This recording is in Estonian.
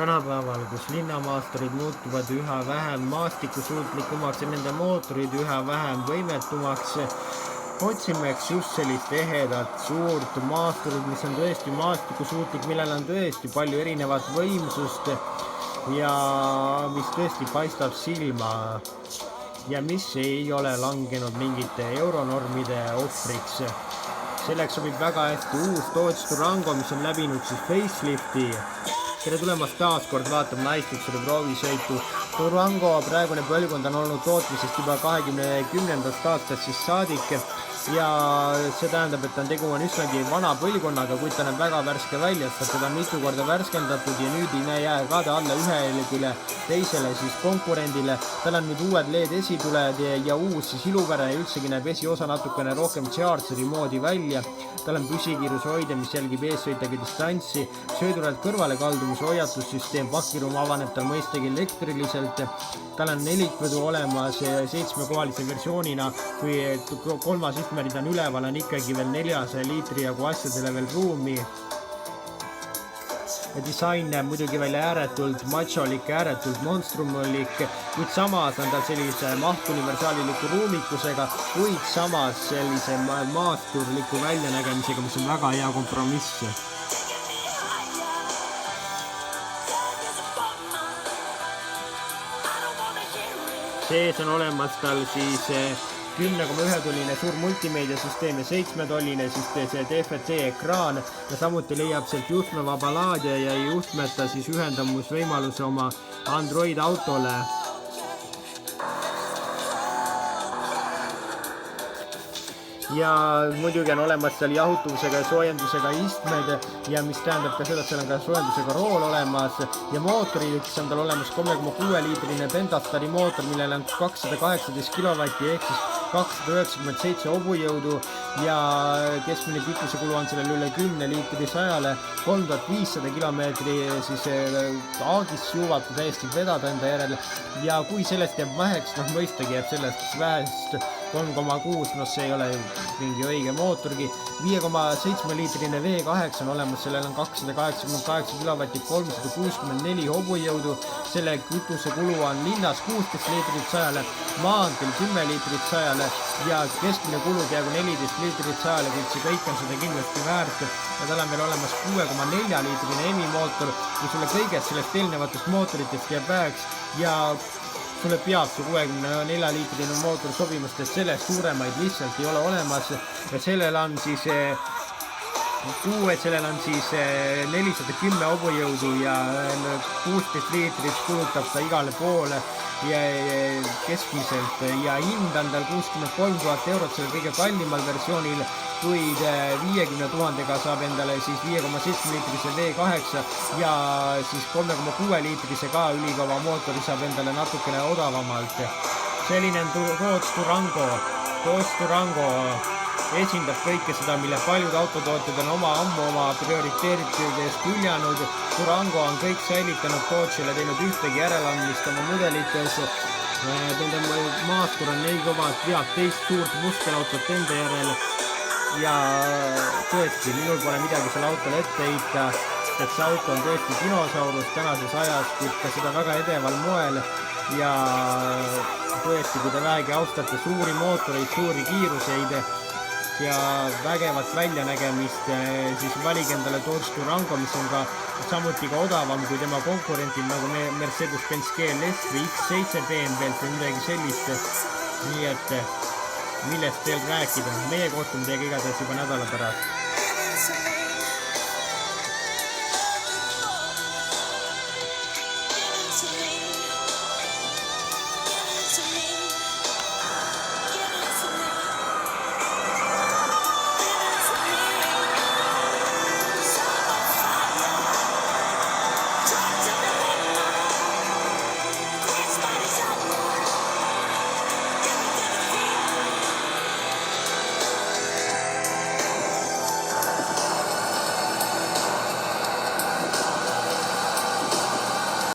Tänapäeval, kus linnamaasturid muutuvad üha vähem maastikusuutlikumaks ja nende mootorid üha vähem võimetumaks, otsimeks just sellist ehedat suurt maasturit, mis on tõesti maastikusuutlik, millel on tõesti palju erinevat võimsust ja mis tõesti paistab silma ja mis ei ole langenud mingite euronormide ohvriks. Selleks sobib väga hästi uus Dodge Durango, mis on läbinud siis facelifti. Tere tulemast taas kord vaatama naisliksele proovisõitu. Durango praegune põlvkond on olnud tootmisest juba 2010. aastast siis saadik ja see tähendab, et tegu on üsnagi vana põlvkonnaga, kuid ta näeb väga värske välja, sest teda on mitu korda värskendatud ja nüüd ei jää ka ta alla ühele teisele siis konkurendile. Tal on nüüd uued LED esituled ja uus siis iluväre ja üldsegi näeb esiosa natukene rohkem Chargeri moodi välja. Tal on püsikiiruse hoidja, mis jälgib eessõitjaga distantsi, sööduralt kõrvale kaldumise hoiatussüsteem, pakiruum avaneb tal mõistagi elektriliselt. Tal on nelikvedu olemas 7-kohalise versioonina, kui kolmas istmerid on üleval, on ikkagi veel 400 liitri jagu asjadele veel ruumi. Disain näeb muidugi välja ääretult macholik, ääretult monstrumulik, kuid samas on ta sellise mahtuniversaaliliku ruumikusega, kuid samas sellise maasturliku väljanägemisega, mis on väga hea kompromiss. Sees on olemas tal siis 10,1-tolline suur multimeediasüsteem ja 7-tolline siis see DFC ekraan ja samuti leiab sealt juhtmevaba laadija ja juhtmeta siis ühendamusvõimaluse oma Android autole. Ja muidugi on olemas seal jahutuvusega ja soojendusega istmed ja mis tähendab ka seda, et seal on ka soojendusega rool olemas ja mootoriks on tal olemas 3,6 liitrine Pentastari mootor, millel on 218 kilovatti ehk siis 297 hobujõudu ja keskmine kütusekulu on sellel üle 10 liitri 100-le, 3500 kilomeetri siis aagis jõuab täiesti vedada enda järel ja kui sellest jääb väheks, mõistagi jääb sellest vähest 3,6, see ei ole mingi õige mootorgi. 5,7 liitrine V8 on olemas, sellel on 288 kilovatti, 364 hobujõudu. Selle kütusekulu on linnas 16 liitrit 100-le, maanteel 10 liitrit 100-le ja keskmine kulu peaaegu 14 liitrit 100-le, kuid see kõik on seda kindlasti väärt. Ja tal on veel olemas 6,4 liitrine EMI mootor, kui sulle kõigest sellest eelnevatest mootoritest jääb väheks ja sulle peab see 64 liitrine mootor sobimast, et sellest suuremaid lihtsalt ei ole olemas ja sellel on siis 410 hobujõudu ja 16 liitrit kulutab ta igale poole ja keskmiselt ja hind on tal 63 000 eurot selle kõige kallimal versioonil, kuid 50 000-ga saab endale siis 5,7 liitrise V8 ja siis 3,6 liitrise ka ülikõva mootori saab endale natukene odavamalt. Selline on Dodge Durango. Dodge Durango esindab kõike seda, mille paljud autotootjad on ammu oma prioriteeritidest hüljanud. Durango on kõik säilitanud, Dodge'ile teinud ühtegi järeleandmist oma mudelites. Nende maastur on nii kõva, et veab teist suurt muskelautot enda järel ja tõesti, minul pole midagi selle autole ette heita, et see auto on tõesti dinosaurus tänases ajas, kuid ka seda väga edeval moel ja tõesti, kui te vähegi austate suuri mootoreid, suuri kiiruseid ja vägevat väljanägemist, siis valige endale Dodge Durango, mis on ka samuti ka odavam kui tema konkurentid nagu Mercedes-Benz GLS või X7 BMW või midagi sellist. Nii et millest veel rääkida, meie kohtume teiega igatahes juba nädala pärast.